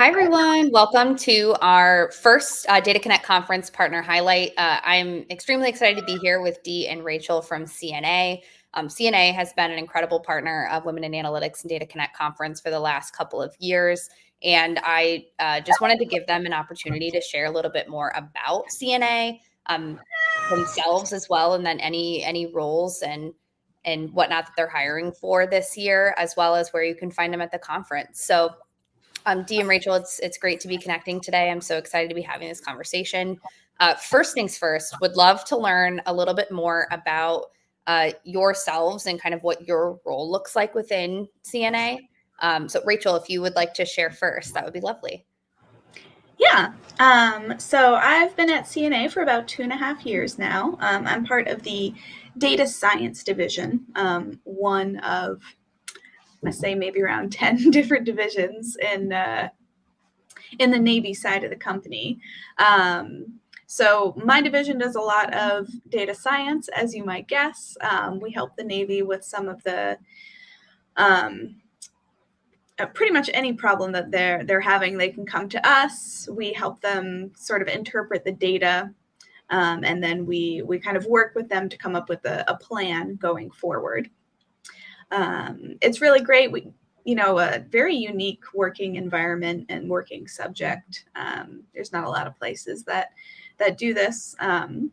Hi, everyone. Welcome to our first DataConnect Conference partner highlight. I'm extremely excited to be here with Dee and Rachel from CNA. CNA has been an incredible partner of Women in Analytics and DataConnect Conference for the last couple of years. And I just wanted to give them an opportunity to share a little bit more about CNA themselves as well, and then any roles and whatnot that they're hiring for this year, as well as where you can find them at the conference. So Dee and Rachel, it's great to be connecting today. I'm so excited to be having this conversation. First things first, would love to learn a little bit more about yourselves and kind of what your role looks like within CNA. So Rachel, if you would like to share first, that would be lovely. Yeah. So I've been at CNA for about 2.5 years now. I'm part of the data science division, one of, I say maybe around 10 different divisions in the Navy side of the company. So my division does a lot of data science, as you might guess. We help the Navy with some of the pretty much any problem that they're having. They can come to us. We help them sort of interpret the data, and then we kind of work with them to come up with a plan going forward. It's really great. A very unique working environment and working subject. There's not a lot of places that do this. And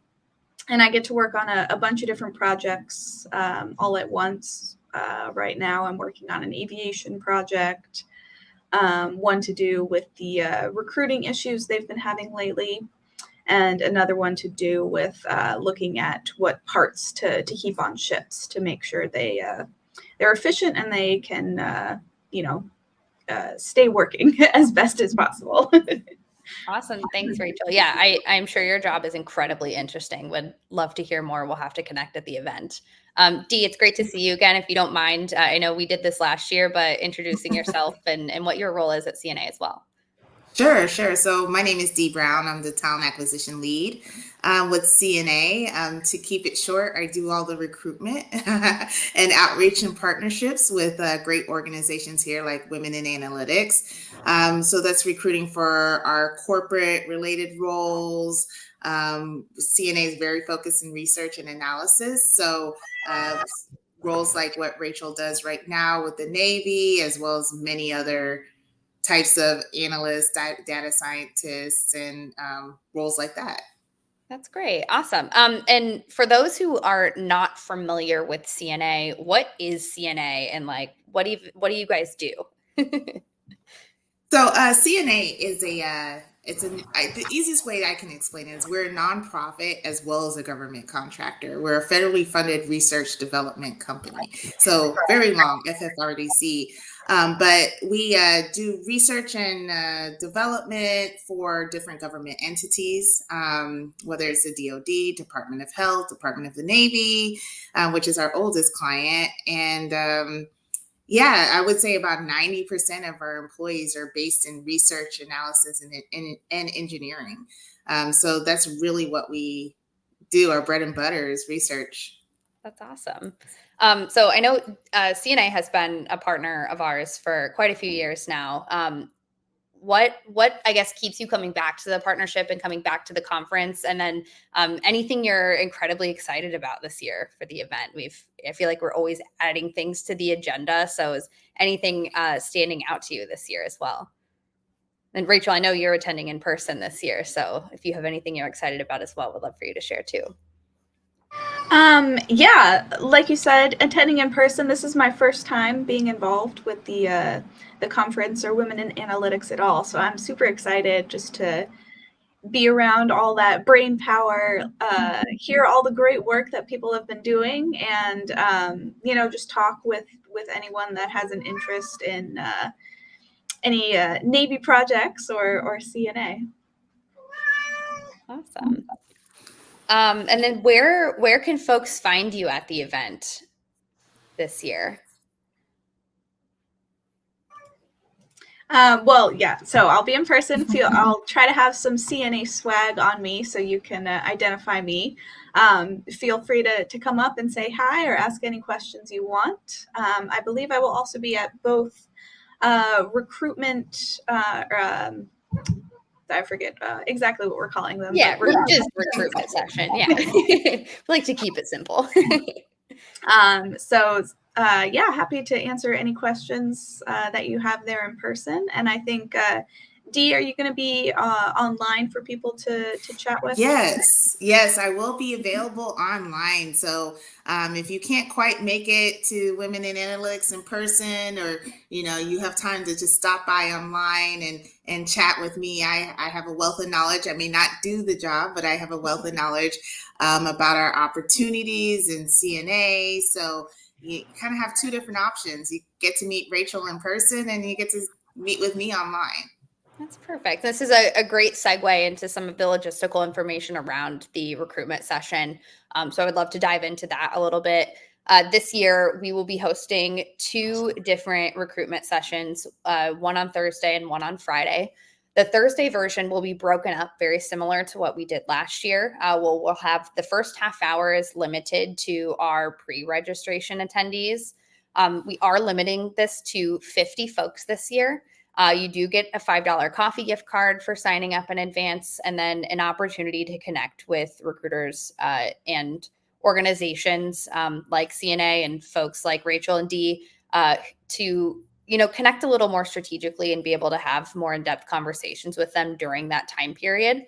I get to work on a bunch of different projects all at once. Right now, I'm working on an aviation project, one to do with the recruiting issues they've been having lately, and another one to do with looking at what parts to keep on ships to make sure they're efficient and they can, stay working as best as possible. Awesome. Thanks, Rachel. Yeah, I'm sure your job is incredibly interesting. Would love to hear more. We'll have to connect at the event. Dee, it's great to see you again. If you don't mind, I know we did this last year, but introducing yourself and what your role is at CNA as well. Sure. So my name is Dee Brown. I'm the talent acquisition lead with CNA. To keep it short, I do all the recruitment and outreach and partnerships with great organizations here like Women in Analytics. So that's recruiting for our corporate related roles. CNA is very focused in research and analysis. So roles like what Rachel does right now with the Navy, as well as many other types of analysts, data scientists, and roles like that. That's great. Awesome. And for those who are not familiar with CNA, what is CNA and what do you guys do? So CNA is the easiest way I can explain it is we're a nonprofit as well as a government contractor. We're a federally funded research development company. So very long, FFRDC. But we do research and development for different government entities, whether it's the DoD, Department of Health, Department of the Navy, which is our oldest client. And yeah, I would say about 90% of our employees are based in research, analysis, and engineering. So that's really what we do. Our bread and butter is research. That's awesome. So I know CNA has been a partner of ours for quite a few years now. What I guess keeps you coming back to the partnership and coming back to the conference, and then anything you're incredibly excited about this year for the event? I feel like we're always adding things to the agenda. So is anything standing out to you this year as well? And Rachel, I know you're attending in person this year, so if you have anything you're excited about as well, would love for you to share too. Yeah, like you said, attending in person, this is my first time being involved with the conference or Women in Analytics at all. So I'm super excited just to be around all that brain power, hear all the great work that people have been doing, and just talk with anyone that has an interest in any Navy projects or CNA. Awesome. And then where can folks find you at the event this year? Well, yeah, so I'll be in person. I'll try to have some CNA swag on me so you can identify me. Feel free to come up and say hi or ask any questions you want. I believe I will also be at both recruitment. I forget exactly what we're calling them. Yeah, but just recruitment session. Yeah, we like to keep it simple. Yeah, happy to answer any questions that you have there in person. And I think, Dee, are you going to be online for people to chat with? Yes, I will be available online. So if you can't quite make it to Women in Analytics in person, or you have time to just stop by online and chat with me, I have a wealth of knowledge. I may not do the job, but I have a wealth of knowledge about our opportunities in CNA. So you kind of have two different options. You get to meet Rachel in person, and you get to meet with me online. That's perfect. This is a great segue into some of the logistical information around the recruitment session. So I would love to dive into that a little bit. This year, we will be hosting 2 different recruitment sessions, one on Thursday and one on Friday. The Thursday version will be broken up very similar to what we did last year. We'll have the first half hour is limited to our pre-registration attendees. We are limiting this to 50 folks this year. You do get a $5 coffee gift card for signing up in advance, and then an opportunity to connect with recruiters and organizations like CNA and folks like Rachel and Dee to connect a little more strategically and be able to have more in-depth conversations with them during that time period.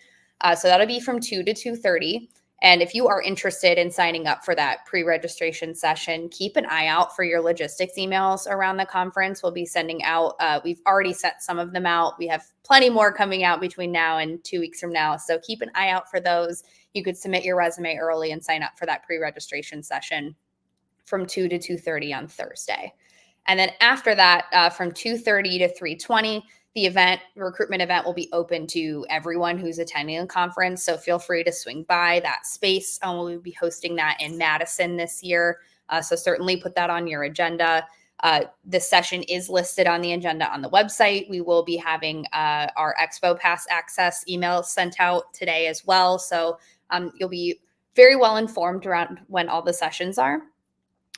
So that'll be from 2 to 2:30. And if you are interested in signing up for that pre-registration session, keep an eye out for your logistics emails around the conference. We'll be sending out, we've already sent some of them out. We have plenty more coming out between now and 2 weeks from now. So keep an eye out for those. You could submit your resume early and sign up for that pre-registration session from 2 to 2:30 on Thursday. And then after that, from 2:30 to 3:20, the recruitment event will be open to everyone who's attending the conference. So feel free to swing by that space. We'll be hosting that in Madison this year. So certainly put that on your agenda. This session is listed on the agenda on the website. We will be having our Expo Pass access emails sent out today as well. So you'll be very well informed around when all the sessions are.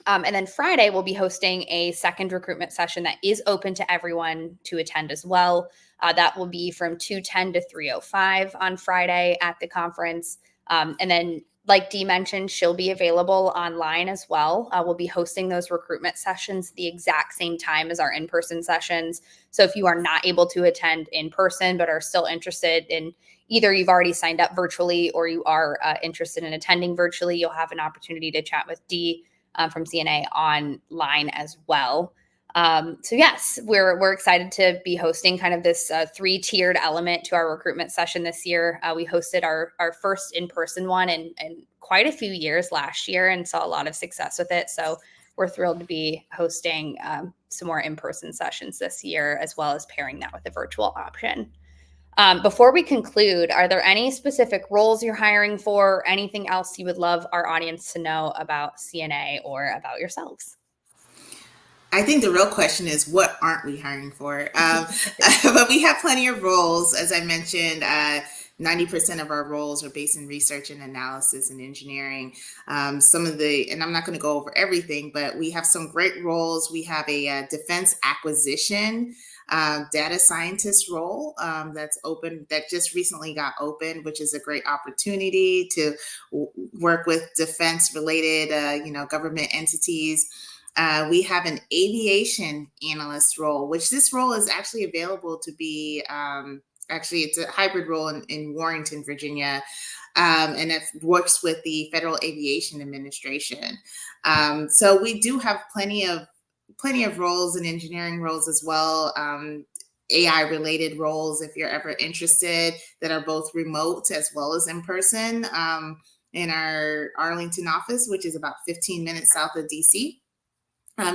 And then Friday, we'll be hosting a second recruitment session that is open to everyone to attend as well. That will be from 2:10 to 3:05 on Friday at the conference. And then, like Dee mentioned, she'll be available online as well. We'll be hosting those recruitment sessions the exact same time as our in-person sessions. So if you are not able to attend in person but are still interested in either you've already signed up virtually or you are interested in attending virtually, you'll have an opportunity to chat with Dee from CNA online as well. So yes, we're excited to be hosting kind of this 3-tiered element to our recruitment session this year. We hosted our first in-person one in quite a few years last year and saw a lot of success with it. So we're thrilled to be hosting some more in-person sessions this year, as well as pairing that with a virtual option. Before we conclude, are there any specific roles you're hiring for, or anything else you would love our audience to know about CNA or about yourselves? I think the real question is, what aren't we hiring for? But we have plenty of roles. As I mentioned, 90% of our roles are based in research and analysis and engineering. And I'm not going to go over everything, but we have some great roles. We have a defense acquisition data scientist role that's open, that just recently got open, which is a great opportunity to work with defense related, government entities. We have an aviation analyst role, which this role is actually available to be, it's a hybrid role in Warrenton, Virginia. And it works with the Federal Aviation Administration. So we do have plenty of roles and engineering roles as well. AI related roles, if you're ever interested, that are both remote as well as in person in our Arlington office, which is about 15 minutes south of DC.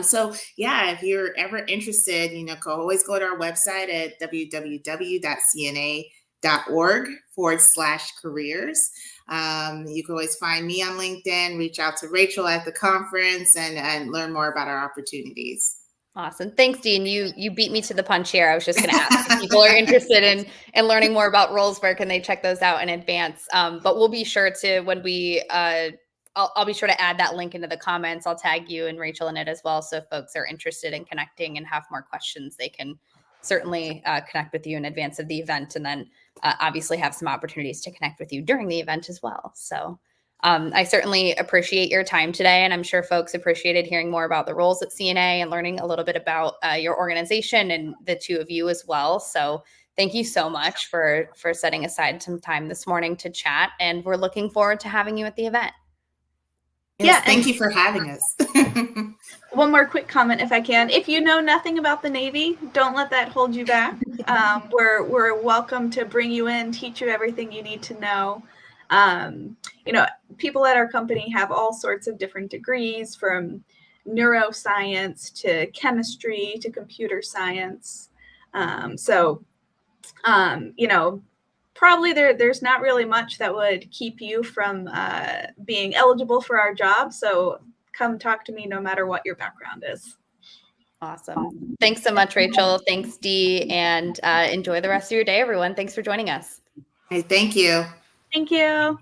So yeah, if you're ever interested, always go to our website at www.cna.org/careers. You can always find me on LinkedIn, reach out to Rachel at the conference and learn more about our opportunities. Awesome. Thanks, Dean. You beat me to the punch here. I was just going to ask if people are interested in learning more about roles, where can they check those out in advance? But we'll be sure to, when we I'll be sure to add that link into the comments. I'll tag you and Rachel in it as well. So if folks are interested in connecting and have more questions, they can certainly connect with you in advance of the event, and then obviously have some opportunities to connect with you during the event as well. So I certainly appreciate your time today, and I'm sure folks appreciated hearing more about the roles at CNA and learning a little bit about your organization and the two of you as well. So thank you so much for setting aside some time this morning to chat, and we're looking forward to having you at the event. Yes, thank you for having us. One more quick comment, if I can. If you know nothing about the Navy, don't let that hold you back. We're welcome to bring you in, teach you everything you need to know. You know, people at our company have all sorts of different degrees, from neuroscience to chemistry to computer science. You know, probably there's not really much that would keep you from being eligible for our job. So come talk to me no matter what your background is. Awesome. Thanks so much, Rachel. Thanks, Dee, and enjoy the rest of your day, everyone. Thanks for joining us. Hey, thank you. Thank you.